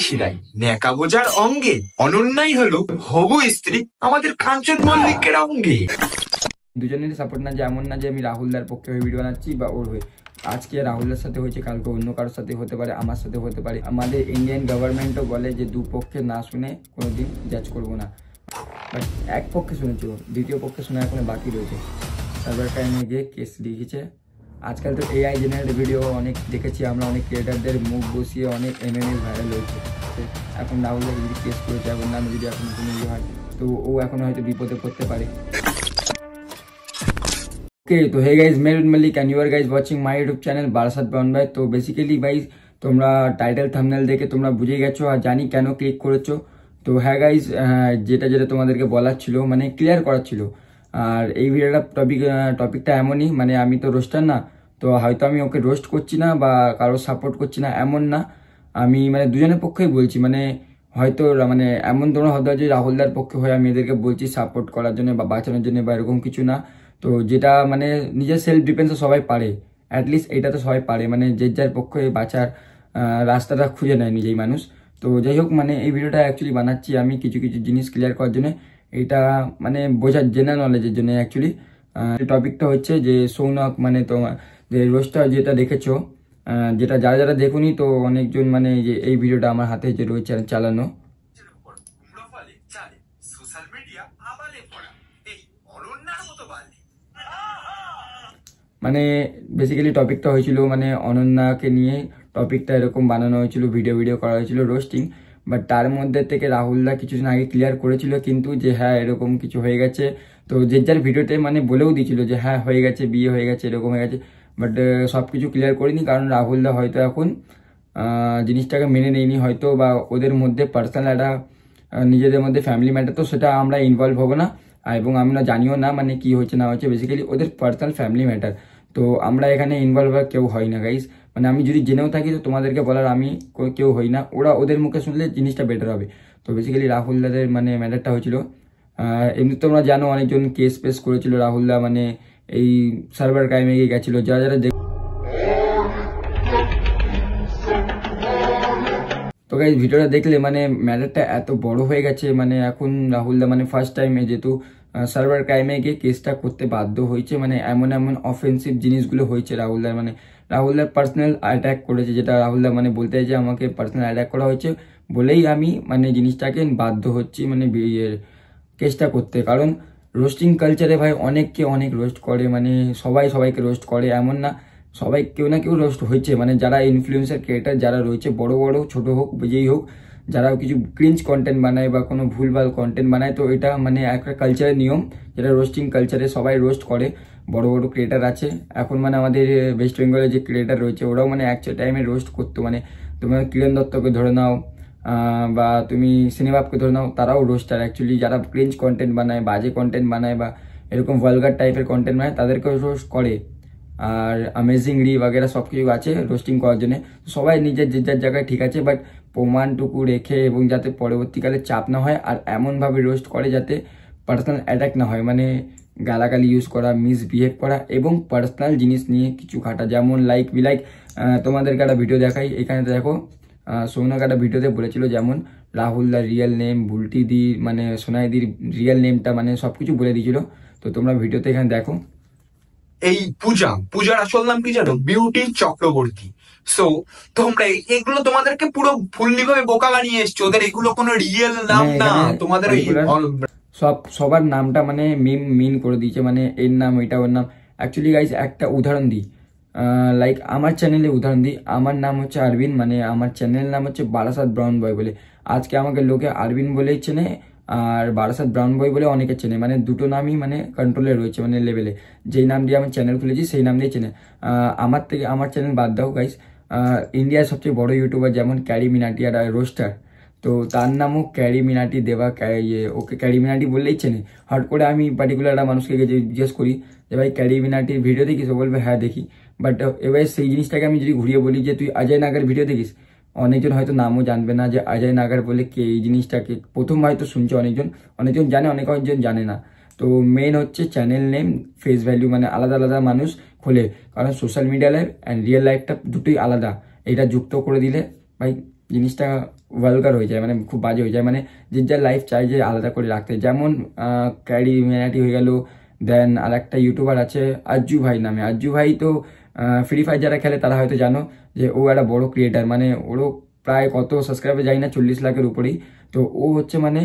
শিরাই ন্যাকা বোঝার অঙ্গে অনন্যাই হলো হবু স্ত্রী আমাদের কাঞ্চন মল্লিকের অঙ্গে। দুজনেরই সাপোর্ট না যে এমন না যে আমি রাহুলদার পক্ষে হয়ে ভিডিও বানাচ্ছি বা ওর হয়ে। আজকে রাহুলদার সাথে হয়েছে, কালকে অন্য কারোর সাথে হতে পারে, আমার সাথে হতে পারে। আমাদের ইন্ডিয়ান গভর্নমেন্টও বলে যে দুপক্ষে না শুনে কোনোদিন জাজ করবো না, বাট এক পক্ষে শুনেছি, দ্বিতীয় পক্ষে শোনা এখনো বাকি রয়েছে। সাইবার ক্রাইমে গিয়ে কেস লিখেছে। আজকাল তো এআই জেনারেটেড ভিডিও অনেক দেখেছি আমরা, অনেক ক্রিয়েটারদের মুখ বসিয়ে অনেক এমএমএ ভাইরাল হয়েছে। এখন রাহুলদার যদি কেস করেছে, এখন নামে যদি এখন কোনো ইয়ে হয় তো ও এখন হয়তো বিপদে পড়তে পারে। Okay, तो hey guys, मैं Malik and you are guys watching my YouTube channel Barasat brown ভাই। তো বেসিক্যালি গাইজ তোমরা টাইটেল থাম্বনেল দেখে তোমরা বুঝে গেছো আর জানি কেন ক্লিক করেছো। তো হ্যাঁ গাইজ, যেটা যেটা তোমাদেরকে বলার ছিল মানে ক্লিয়ার করার ছিল। আর এই ভিডিওটা টপিকটা এমনই, মানে আমি তো রোস্টার না, তো হয়তো আমি ওকে রোস্ট করছি না বা কারো সাপোর্ট করছি না এমন না, আমি মানে দুজনের পক্ষেই বলছি। মানে হয়তো মানে এমন তোমরা হয়তো যে রাহুলদার পক্ষে হয়ে আমি এদেরকে বলছি সাপোর্ট করার জন্য বা বাঁচানোর জন্য বা এরকম কিছু না। তো যেটা মানে নিজের সেলফ ডিফেন্সও সবাই পারে, অ্যাটলিস্ট এটা তো সবাই পারে, মানে যে যার পক্ষে বাঁচার রাস্তাটা খুঁজে নেয় নিজেই মানুষ। তো যাই হোক, মানে এই ভিডিওটা অ্যাকচুয়ালি বানাচ্ছি আমি কিছু কিছু জিনিস ক্লিয়ার করার জন্য, এটা মানে বোঝার জেনারেল নলেজের জন্য অ্যাকচুয়ালি। টপিকটা হচ্ছে যে সৌনক মানে তোমার যে রোস্টার যেটা দেখেছো, যেটা যারা যারা দেখুনি, তো অনেকজন মানে যে এই ভিডিওটা আমার হাতে যে রয়েছে চালানো, মানে বেসিক্যালি টপিকটা হয়েছিল মানে অনন্যাকে নিয়ে টপিকটা এরকম বানানো হয়েছিল, ভিডিও করা হয়েছিল রোস্টিং। বাট তার মধ্যে থেকে রাহুলদা কিছুদিন আগে ক্লিয়ার করেছিল কিন্তু যে হ্যাঁ এরকম কিছু হয়ে গেছে। তো যে যার ভিডিওতে মানে বলেও দিয়েছিল যে হ্যাঁ হয়ে গেছে, বিয়ে হয়ে গেছে, এরকম হয়ে গেছে। বাট সব কিছু ক্লিয়ার করিনি, কারণ রাহুলদা হয়তো এখন জিনিসটাকে মেনে নেয়নি হয়তো, বা ওদের মধ্যে পার্সোনাল একটা নিজেদের মধ্যে ফ্যামিলি ম্যাটার, তো সেটা আমরা ইনভলভ হবো না এবং আমরা জানিও না মানে কি হয়েছে না হয়েছে, বেসিক্যালি ওদের পার্সোনাল ফ্যামিলি ম্যাটার। তো আমরা এখানে ইনভলভ কেউ হই না গাইস, মানে আমি যদি জেনেও থাকি তো তোমাদেরকে বলার আমি কেউ হই না, ওরা ওদের মুখে শুনলে জিনিসটা বেটার হবে। তো বেসিক্যালি রাহুলদাদের মানে ম্যাটারটা হয়েছিল, এমনি তোমরা জানো অনেকজন কেস পেস করেছিল রাহুলদা, মানে এই সার্ভার ক্রাইমে গিয়ে গেছিল। যারা যারা তো গাইস ভিডিওটা দেখলে মানে ম্যাটারটা এত বড় হয়ে গেছে, মানে এখন রাহুলদা মানে ফার্স্ট টাইমে যেহেতু সার্ভার ক্রাইমে গিয়ে কেসটা করতে বাধ্য হয়েছে, মানে এমন এমন অফেন্সিভ জিনিসগুলো হয়েছে রাহুলদার, মানে রাহুলদার পার্সোনাল অ্যাটাক করেছে, যেটা রাহুলদা মানে বলতে চাইছে আমাকে পার্সোনাল অ্যাটাক করা হয়েছে বলেই আমি মানে জিনিসটাকে বাধ্য হচ্ছি মানে কেসটা করতে। কারণ রোস্টিং কালচারে ভাই অনেককে অনেক রোস্ট করে, মানে সবাই সবাইকে রোস্ট করে, এমন না, সবাই কেউ না কেউ রোস্ট হয়েছে। মানে যারা ইনফ্লুয়েন্সার ক্রিয়েটার যারা রয়েছে, বড় বড় ছোট হোক যেই হোক, যারা কিছু ক্রিঞ্জ কন্টেন্ট বানায় বা কোনো ভুলভাল কন্টেন্ট বানায়, তো এটা মানে একটা কালচারের নিয়ম, যেটা রোস্টিং কালচারে সবাই রোস্ট করে। বড় বড় ক্রিয়েটার আছে এখন, মানে আমাদের ওয়েস্ট বেঙ্গলের যে ক্রিয়েটার রয়েছে ওরাও মানে একটা টাইমে রোস্ট করতো, মানে তোমার কিরণ দত্তকে ধরে নাও বা তুমি সিনেমাপকে ধরে নাও, তারাও রোস্টার অ্যাকচুয়ালি। যারা ক্রিঞ্জ কন্টেন্ট বানায়, বাজে কন্টেন্ট বানায় বা এরকম ভালগার টাইপের কন্টেন্ট বানায়, তাদেরকেও রোস্ট করে। আর অ্যামেজিং রি বাগেরা সব কিছু আছে রোস্টিং করার জন্য, সবাই নিজের যে যার জায়গায় ঠিক আছে, বাট প্রমাণটুকু রেখে এবং যাতে পরবর্তীকালে চাপ না হয়, আর এমনভাবে রোস্ট করে যাতে পার্সোনাল অ্যাটাক না হয়, মানে গালাগালি ইউজ করা, মিসবিহেভ করা এবং পার্সোনাল জিনিস নিয়ে কিছু ঘাটা, যেমন লাইক তোমাদেরকে একটা ভিডিও দেখাই, এখানে দেখো সৌনক একটা ভিডিওতে বলেছিল যেমন রাহুলদার রিয়েল নেম, বুলটিদি মানে সোনাইদির রিয়েল নেমটা মানে সবকিছু বলে দিয়েছিল। তো তোমরা ভিডিওতে এখানে দেখো, এই পূজার আসল নাম কি জানো? বিউটি চক্রবর্তী। সো তোমরা এগুলো তোমাদেরকে পুরো ফুললি ভাবে বোকা বানিয়ে এসছো, ওদের এগুলো কোনো রিয়েল নাম না, তোমাদের সবার নামটা মানে মিন করে দিয়েছে, মানে এর নাম এটা ওর নাম। অ্যাকচুয়ালি গাইজ একটা উদাহরণ দিই, লাইক আমার চ্যানেলে উদাহরণ দিই, আমার নাম হচ্ছে আরবিন, মানে আমার চ্যানেলের নাম হচ্ছে বারাসাত ব্রাউন বয় বলে। আজকে আমাকে লোকে আরবিন বলেই চেনে আর বারাসাত ব্রাউন বয় বলে অনেকে চেনে, মানে দুটো নামই মানে কন্ট্রোলে রয়েছে, মানে লেভেলে। যেই নাম দিয়ে আমি চ্যানেল খুলেছি সেই নাম দিয়ে চেনে। আমার চ্যানেল বাদ দাও গাইস, ইন্ডিয়ার সবচেয়ে বড় ইউটিউবার যেমন ক্যারি মিনাটি আর রোস্টার, তো তার নামও ক্যারি মিনাটি দেবা, ওকে ক্যারি মিনাটি বললেই চেনে। হট করে আমি পার্টিকুলার একটা মানুষকে জিজ্ঞেস করি যে ভাই ক্যারি মিনাটির ভিডিও দেখিস, ও বলবে হ্যাঁ দেখি। বাট এবার সেই জিনিসটাকে আমি যদি ঘুরিয়ে বলি যে তুই অজয় নাগের ভিডিও দেখিস, অনেকজন হয়তো নামও জানবে না যে অজয় নাগার বলে কে, এই জিনিসটাকে প্রথম হয়তো শুনছে, অনেকজন জানে, অনেকজন জানে না। তো মেন হচ্ছে চ্যানেল নেম, ফেস ভ্যালু, মানে আলাদা আলাদা মানুষ খোলে, কারণ social media life and real লাইফটা দুটোই আলাদা। এটা যুক্ত করে দিলে ভাই জিনিসটা ভালগার হয়ে যায়, মানে খুব বাজে হয়ে যায়, মানে যে যার লাইফ চাই যে আলাদা করে রাখতে। যেমন ক্যারি মিনাটি হয়ে গেল, দেন আর একটা ইউটিউবার আছে আজ্জু ভাই নামে। আজ্জু ভাই তো ফ্রি ফায়ার যারা খেলে তারা হয়তো জানো যে ও একটা বড় ক্রিয়েটার, মানে ওরও প্রায় কত সাবস্ক্রাইবার যাই না, 40 লাখের উপরেই। তো ও হচ্ছে মানে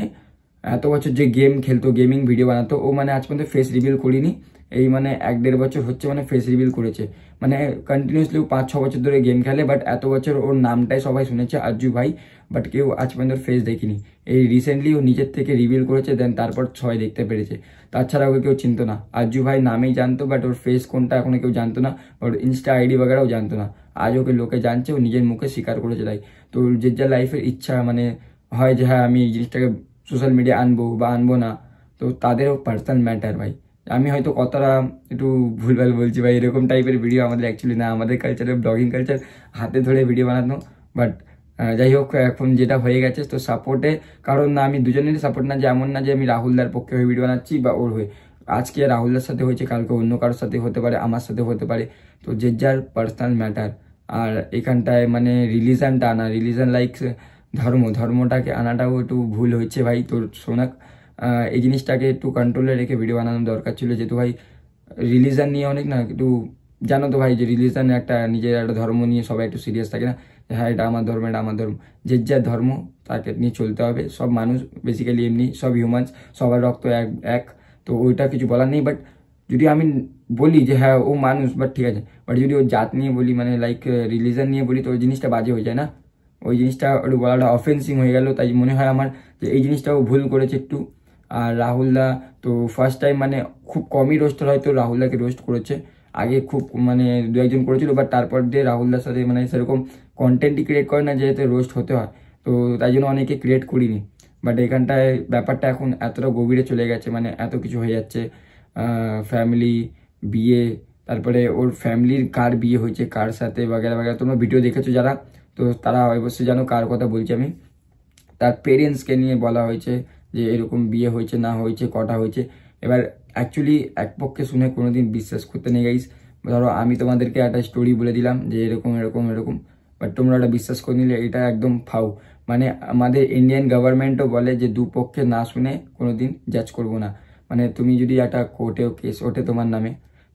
এত বছর যে গেম খেলতো, গেমিং ভিডিও বানাতো, ও মানে আজ পর্যন্ত ফেস রিভিল করিনি। এই মানে 1-1.5 বছর হচ্ছে মানে ফেস রিভিল করেছে, মানে কন্টিনিউসলি 5-6 বছর ধরে গেম খেলে। বাট এত বছর ওর নামটাই সবাই শুনেছে আজ্জু ভাই, বাট কেউ আজ পর্যন্ত ফেস দেখিনি। এই রিসেন্টলি ও নিজের থেকে রিভিল করেছে, দেন তারপর সবাই দেখতে পেরেছে। তাছাড়া ওকে কেউ চিনতো না, আজ্জু ভাই নামেই জানতো, বাট ওর ফেস কোনটা এখনো কেউ জানতো না, ওর ইনস্টা আইডি বাগেরাও জানতো না। আজ ওকে লোকে জানছে, ও নিজের মুখে স্বীকার করেছে। তাই তো যে যা লাইফের ইচ্ছা মানে হয় যে হ্যাঁ আমি এই জিনিসটাকে সোশ্যাল মিডিয়া আনবো বা আনবো না, তো তাদেরও পার্সোনাল ম্যাটার ভাই। আমি হয়তো কতটা একটু ভুলভাল বলছি ভাই, এরকম টাইপের ভিডিও আমাদের অ্যাকচুয়ালি না, আমাদের কালচারে ব্লগিং কালচার হাতে ধরে ভিডিও বানানো। বাট যাই হোক, এখন যেটা হয়ে গেছে তো সাপোর্টে, কারণ না আমি দুজনেরই সাপোর্ট না, যে এমন না যে আমি রাহুলদার পক্ষে হয়ে ভিডিও বানাচ্ছি বা ওর হয়ে। আজকে রাহুলদার সাথে হয়েছে, কালকে অন্য কারোর সাথে হতে পারে, আমার সাথে হতে পারে। তো যে যার পার্সোনাল ম্যাটার। আর এখানটায় মানে রিলিজনটা আনা, রিলিজন লাইক ধর্মটাকে আনাটাও একটু ভুল হয়েছে ভাই। তোর শোনাক এই জিনিসটাকে একটু কন্ট্রোলে রেখে ভিডিও বানানো দরকার ছিল, যেহেতু ভাই রিলিজন নিয়ে অনেক না একটু, জানো তো ভাই যে রিলিজন একটা নিজের একটা ধর্ম নিয়ে সবাই একটু সিরিয়াস থাকে না, হ্যাঁ এটা আমার ধর্ম, এটা আমার ধর্ম। যে যার ধর্ম তাকে নিয়ে চলতে হবে। সব মানুষ বেসিক্যালি এমনি, সব হিউম্যানস, সবার রক্ত এক এক। তো ওইটা কিছু বলার নেই। বাট যদি আমি বলি যে হ্যাঁ ও মানুষ, বাট ঠিক আছে, বাট যদি ও জাত নিয়ে বলি, মানে লাইক রিলিজন নিয়ে বলি, তো ওই জিনিসটা বাজে হয়ে যায় না, ওই জিনিসটা একটু বলাটা অফেন্সিং হয়ে গেল। তাই মনে হয় আমার যে এই জিনিসটাও ভুল করেছে একটু। আর রাহুলদা তো ফার্স্ট টাইম মানে খুব কমই রোস্টার হয়তো রাহুলদাকে রোস্ট করেছে, আগে খুব মানে 2-1 জন করেছিল, বাট তারপর দিয়ে রাহুলদার সাথে মানে সেরকম কন্টেন্টই ক্রিয়েট করে না যেহেতু রোস্ট হতে হয়, তো তাই জন্য অনেকে ক্রিয়েট করিনি। বাট এখানটায় ব্যাপারটা এখন এতটা গভীরে চলে গেছে, মানে এত কিছু হয়ে যাচ্ছে, ফ্যামিলি, বিয়ে, তারপরে ওর ফ্যামিলির কার বিয়ে হয়েছে কার সাথে বাগেরা বাগেরা, তোমরা ভিডিও দেখেছো যারা, তো তারা অবশ্যই জানো কার কথা বলছি আমি। তার পেরেন্টসকে নিয়ে বলা হয়েছে যে এরকম বিয়ে হয়েছে না হয়েছে, কটা হয়েছে। এবার অ্যাকচুয়ালি এক পক্ষে শুনে কোনোদিন বিশ্বাস করতে নেই গাইস। ধরো আমি তোমাদেরকে একটা স্টোরি বলে দিলাম যে এরকম এরকম এরকম, বাট তোমরা ওটা বিশ্বাস করে নিলে, এটা একদম ফাউ। মানে আমাদের ইন্ডিয়ান গভর্নমেন্টও বলে যে দুপক্ষে না শুনে কোনোদিন জাজ করবো না। মানে তুমি যদি একটা কোর্টেও কেস ওঠে তোমার নামে,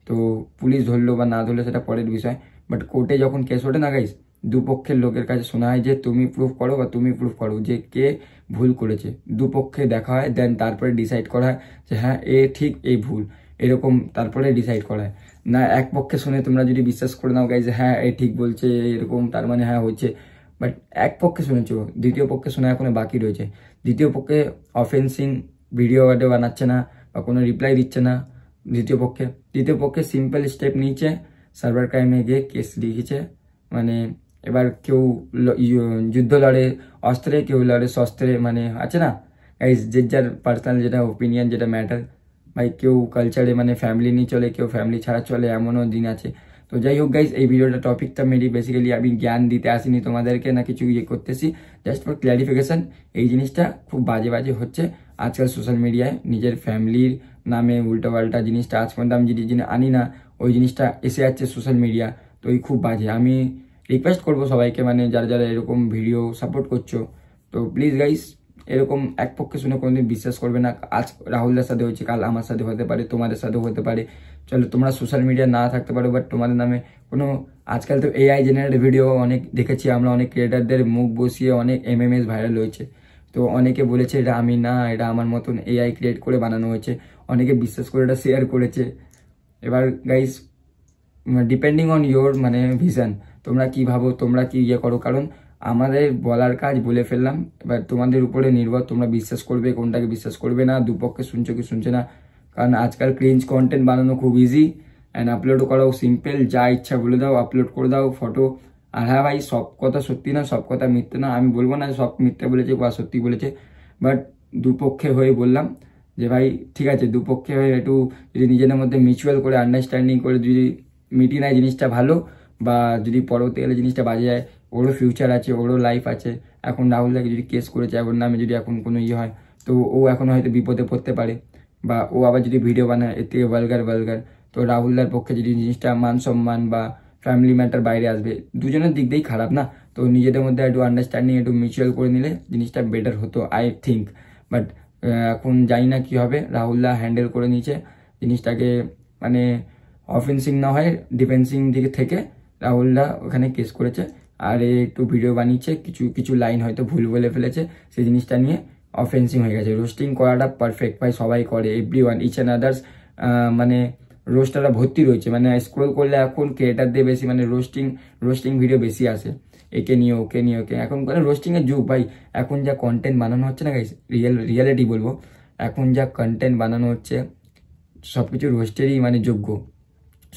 তো পুলিশ ধরলো বা না ধরলো সেটা পরের বিষয়, বাট কোর্টে যখন কেস ওঠে না গাইস, দুপক্ষের লোকের কাছে শোনা হয় যে তুমি প্রুফ করো বা তুমি প্রুফ করো যে কে ভুল করেছে। দুপক্ষে দেখা হয়, দেন তারপরে ডিসাইড করা হয় যে হ্যাঁ এ ঠিক এই ভুল, এরকম তারপরে ডিসাইড করা হয়। না এক পক্ষে শুনে তোমরা যদি বিশ্বাস করে নাও গাইজ হ্যাঁ এ ঠিক বলছে এরকম, তার মানে হ্যাঁ হচ্ছে, বাট এক পক্ষে শুনেছো, দ্বিতীয় পক্ষে শোনা এখনো বাকি রয়েছে। দ্বিতীয় পক্ষে অফেন্সিং ভিডিও বানাচ্ছে না বা কোনো রিপ্লাই দিচ্ছে না দ্বিতীয় পক্ষে সিম্পল স্টেপ নিয়েছে, সাইবার ক্রাইমে গিয়ে কেস লিখেছে। মানে এবার কেউ যুদ্ধ লড়ে অস্ত্রে, কেউ লড়ে শস্ত্রে, মানে আছে না গাইজ যে যার পার্সোনাল যেটা ওপিনিয়ন, যেটা ম্যাটার ভাই। কেউ কালচারে মানে ফ্যামিলি নিয়ে চলে, কেউ ফ্যামিলি ছাড়া চলে, এমনও দিন আছে। তো যাই হোক গাইজ, এই ভিডিওটা টপিকটা মেরি বেসিক্যালি আমি জ্ঞান দিতে আসিনি তোমাদেরকে, না কিছু ইয়ে করতেছি, জাস্ট ফর ক্ল্যারিফিকেশন। এই জিনিসটা খুব বাজে বাজে হচ্ছে আজকাল সোশ্যাল মিডিয়ায়, নিজের ফ্যামিলির নামে উল্টো পাল্টা জিনিসটা আজ পর্যন্ত আমি যদি আনি না, ওই জিনিসটা এসে যাচ্ছে সোশ্যাল মিডিয়া। তো এই খুব বাজে। আমি রিকোয়েস্ট করবো সবাইকে, মানে যারা যারা এরকম ভিডিও সাপোর্ট করছো, তো প্লিজ গাইস এরকম এক পক্ষে শুনে কোনোদিন বিশ্বাস করবে না। আজ রাহুলদার সাথে হচ্ছে, কাল আমার সাথে হতে পারে, তোমাদের সাথেও হতে পারে। চলো তোমরা সোশ্যাল মিডিয়া না থাকতে পারো, বাট তোমাদের নামে কোনো, আজকাল তো এআই জেনারেটেড ভিডিও অনেক দেখেছি আমরা, অনেক ক্রিয়েটারদের মুখ বসিয়ে অনেক এমএমএস ভাইরাল হয়েছে। তো অনেকে বলেছে এটা আমি না, এটা আমার মতন এআই ক্রিয়েট করে বানানো হয়েছে, অনেকে বিশ্বাস করে এটা শেয়ার করেছে। এবার গাইস ডিপেন্ডিং অন ইয়োর মানে ভিশন, তোমরা কি ভাবো, তোমরা কি ইয়ে করো, কারণ আমাদের বলার কাজ বলে ফেললাম। এবার তোমাদের উপরে নির্ভর, তোমরা বিশ্বাস করবে কোনটাকে, বিশ্বাস করবে না, দুপক্ষে শুনছো কি শুনছে না। কারণ আজকাল ক্রিঞ্জ কন্টেন্ট বানানো খুব ইজি অ্যান্ড আপলোডও করাও সিম্পল, যা ইচ্ছা বলে দাও, আপলোড করে দাও ফটো। আর হ্যাঁ ভাই, সব কথা সত্যি না, সব কথা মিথ্যে না, আমি বলবো না সব মিথ্যে বলেছে বা সত্যি বলেছে, বাট দুপক্ষে হয়ে বললাম যে ভাই ঠিক আছে, দুপক্ষে হয়ে একটু যদি নিজেদের মধ্যে মিউচুয়াল করে আন্ডারস্ট্যান্ডিং করে যদি মিটি নেয় জিনিসটা ভালো, বা যদি পরবর্তীকালে জিনিসটা বাজে যায়, ওরও ফিউচার আছে, ওরও লাইফ আছে। এখন রাহুলদাকে যদি কেস করেছে, ওর নামে যদি এখন কোনো ইয়ে হয়, তো ও এখন হয়তো বিপদে পড়তে পারে, বা ও আবার যদি ভিডিও বানায় এর থেকে ভালগার, তো রাহুলদার পক্ষে যদি জিনিসটা মান সম্মান বা ফ্যামিলি ম্যাটার বাইরে আসবে, দুজনের দিক দিয়েই খারাপ না। তো তো নিজেদের মধ্যে একটু আন্ডারস্ট্যান্ডিং একটু মিউচুয়াল করে নিলে জিনিসটা বেটার হতো আই থিঙ্ক। বাট এখন জানি না কি হবে, রাহুলদা হ্যান্ডেল করে নিয়েছে জিনিসটাকে, মানে অফেন্সিং না হয় ডিফেন্সিং দিকে থেকে রাহুলদা ওখানে কেস করেছে, আর একটু ভিডিও বানিয়েছে, কিছু কিছু লাইন হয়তো ভুল বলে ফেলেছে, সেই জিনিসটা নিয়ে অফেন্সিং হয়ে গেছে। রোস্টিং করাটা পারফেক্ট ভাই, সবাই করে, এভরিওয়ান, ইচ অ্যান্ড আদার্স, মানে রোস্টাররা ভর্তি রয়েছে, মানে স্ক্রোল করলে এখন ক্রিয়েটারদের বেশি মানে রোস্টিং ভিডিও বেশি আসে, একে নিয়ে ওকে নিয়ে ওকে, এখন মানে রোস্টিং এর যুগ ভাই। এখন যা কন্টেন্ট বানানো হচ্ছে না গাইস, রিয়েলিটি বলবো, এখন যা কন্টেন্ট বানানো হচ্ছে সবকিছু রোস্টেরই মানে যোগ্য।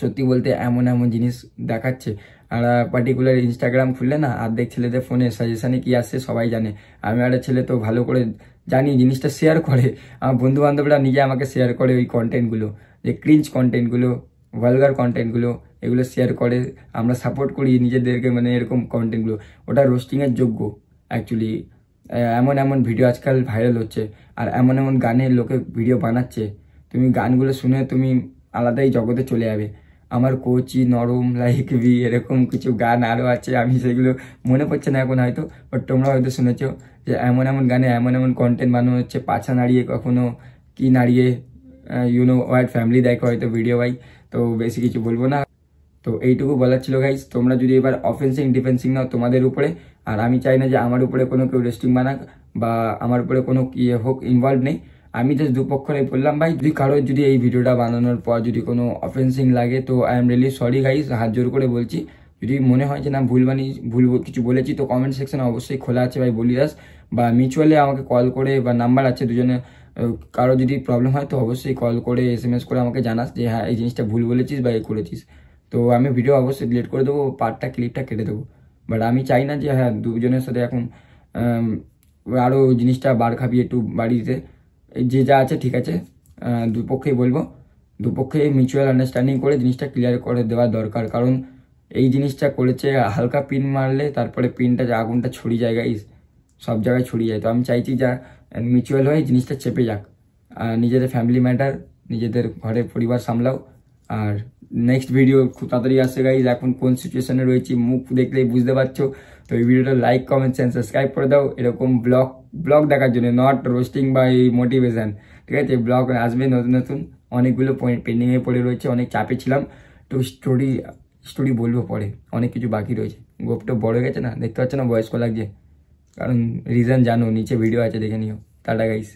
সত্যি বলতে এমন এমন জিনিস দেখাচ্ছে, আর পার্টিকুলার ইনস্টাগ্রাম খুললে না অর্ধেক ছেলেদের ফোনে সাজেশনে কি আসছে সবাই জানে। আমি একটা ছেলে তো ভালো করে জানি, জিনিসটা শেয়ার করে, আমার বন্ধু বান্ধবরা নিজে আমাকে শেয়ার করে ওই কন্টেন্টগুলো, যে ক্রিঞ্জ কন্টেন্টগুলো, ভালগার কন্টেন্টগুলো, এগুলো শেয়ার করে, আমরা সাপোর্ট করি নিজেদেরকে, মানে এরকম কন্টেন্টগুলো, ওটা রোস্টিংয়ের যোগ্য অ্যাকচুয়ালি। এমন এমন ভিডিও আজকাল ভাইরাল হচ্ছে, আর এমন এমন গানের লোকে ভিডিও বানাচ্ছে, তুমি গানগুলো শুনে তুমি আলাদাই জগতে চলে যাবে। আমার কোচি, নরম, লাইক বি, এরকম কিছু গান আরও আছে, আমি সেগুলো মনে পড়ছে না এখন হয়তো, বাট তোমরা হয়তো শুনেছো যে এমন এমন গানে এমন এমন কন্টেন্ট বানানো হচ্ছে, পাছা নাড়িয়ে কখনো কি নাড়িয়ে, ইউনো ওয়াইড ফ্যামিলি দেখো হয়তো ভিডিও ভাই। তো বেশি কিছু বলবো না, তো এইটুকু বলার ছিল গাইস। তোমরা যদি এবার অফেন্সিং ডিফেন্সিং নাও তোমাদের উপরে, আর আমি চাই না যে আমার উপরে কোনো কেউ রেস্টিং বানাক বা আমার উপরে কোনো ইয়ে হোক, ইনভলভ নেই। আমি জাস্ট দুপক্ষরে বললাম ভাই, যদি কারো যদি এই ভিডিওটা বানানোর পর যদি কোনো অফেন্সিং লাগে তো I am really sorry guys, হাত জোর করে বলছি। যদি মনে হয় যে না ভুল কিছু বলেছি তো কমেন্ট সেকশনে অবশ্যই খোলা আছে ভাই, বলি দাস, বা মিউচুয়ালি আমাকে কল করে, বা নাম্বার আছে দুজনে, কারো যদি প্রবলেম হয় তো অবশ্যই কল করে SMS করে আমাকে জানাস যে হ্যাঁ এই জিনিসটা ভুল বলেছিস বা এই করেছিস, তো আমি ভিডিও অবশ্যই ডিলিট করে দেবো, ক্লিপটা কেটে দেবো। বাট আমি চাই না যে হ্যাঁ দুজনের সাথে এখন আরও জিনিসটা বার খাবি একটু বাড়িতে, যে যা আছে ঠিক আছে, দুপক্ষেই বলবো, দুপক্ষে মিউচুয়াল আন্ডারস্ট্যান্ডিং করে জিনিসটা ক্লিয়ার করে দেওয়া দরকার। কারণ এই জিনিসটা করেছে, হালকা পিন মারলে তারপরে পিনটা যে আগুনটা ছড়িয়ে যায় গাইস, সব জায়গায় ছড়িয়ে যায়। তো আমি চাইছি যা মিউচুয়াল হয়ে জিনিসটা চেপে যাক, নিজেদের ফ্যামিলি ম্যাটার, নিজেদের ঘরের পরিবার সামলাও। আর নেক্সট ভিডিও খুব তাড়াতাড়ি আসছে গাইজ, এখন কোন সিচুয়েশনে রয়েছি মুখ দেখলেই বুঝতে পারছো। তো এই ভিডিওটা লাইক, কমেন্ট, সাবস্ক্রাইব করে দাও এরকম ব্লগ দেখার জন্য, নট রোস্টিং বা এই মোটিভেশন, ঠিক আছে? ব্লগ আসবে নতুন নতুন, অনেকগুলো পয়েন্ট পেন্ডিংয়ে পড়ে রয়েছে, অনেক চাপে ছিলাম, তো স্টোরি বলবো পরে, অনেক কিছু বাকি রয়েছে। গোপটা বড় হয়ে গেছে না, দেখতে পাচ্ছ না বয়স্ক লাগছে, কারণ রিজন জানো, নিচে ভিডিও আছে দেখে নিও। Tata guys.